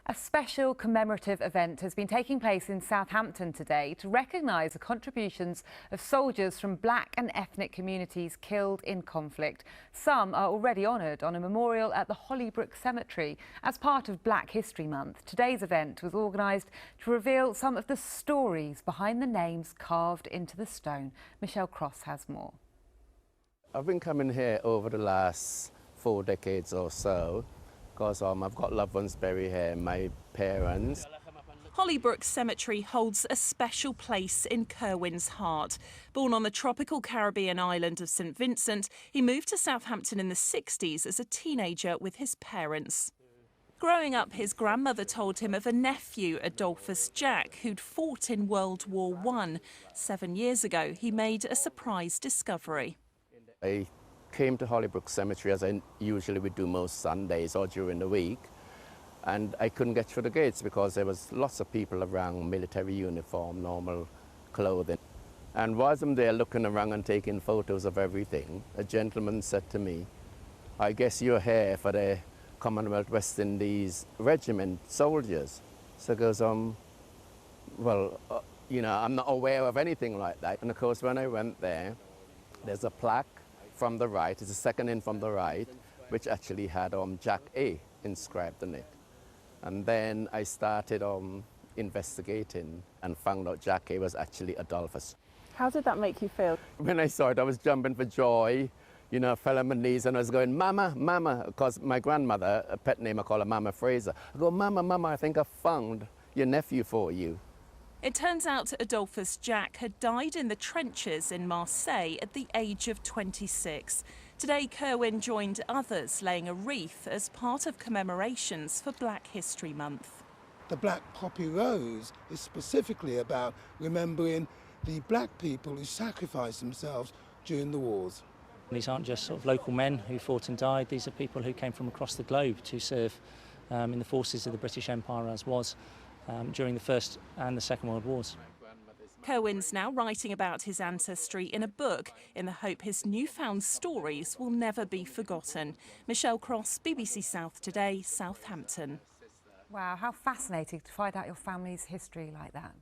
A special commemorative event has been taking place in Southampton today to recognise the contributions of soldiers from black and ethnic communities killed in conflict. Some are already honoured on a memorial at the Hollybrook Cemetery as part of Black History Month. Today's event was organised to reveal some of the stories behind the names carved into the stone. Michelle Cross has more. I've been coming here over the last 4 decades or so, because I've got loved ones buried here, my parents. Hollybrook Cemetery holds a special place in Kerwin's heart. Born on the tropical Caribbean island of St Vincent, he moved to Southampton in the 60s as a teenager with his parents. Growing up, his grandmother told him of a nephew, Adolphus Jack, who'd fought in World War I. 7 years ago, he made a surprise discovery. I came to Hollybrook Cemetery, as I usually would do most Sundays or during the week, and I couldn't get through the gates because there was lots of people around, military uniform, normal clothing. And whilst I'm there looking around and taking photos of everything, a gentleman said to me, "I guess you're here for the Commonwealth West Indies Regiment soldiers." So it goes, well, I'm not aware of anything like that. And of course, when I went there, there's a plaque from the right, it's the second in from the right, which actually had Jack A inscribed on it. And then I started investigating and found out Jack A was actually Adolphus. How did that make you feel? When I saw it, I was jumping for joy, fell on my knees and I was going, "Mama, Mama," because my grandmother, a pet name, I call her Mama Fraser. I go, "Mama, Mama, I think I found your nephew for you." It turns out Adolphus Jack had died in the trenches in Marseille at the age of 26. Today, Kerwin joined others laying a wreath as part of commemorations for Black History Month. The Black Poppy Rose is specifically about remembering the black people who sacrificed themselves during the wars. These aren't just sort of local men who fought and died. These are people who came from across the globe to serve in the forces of the British Empire, as was during the First and the Second World Wars. Kerwin's now writing about his ancestry in a book in the hope his newfound stories will never be forgotten. Michelle Cross, BBC South Today, Southampton. Wow, how fascinating to find out your family's history like that.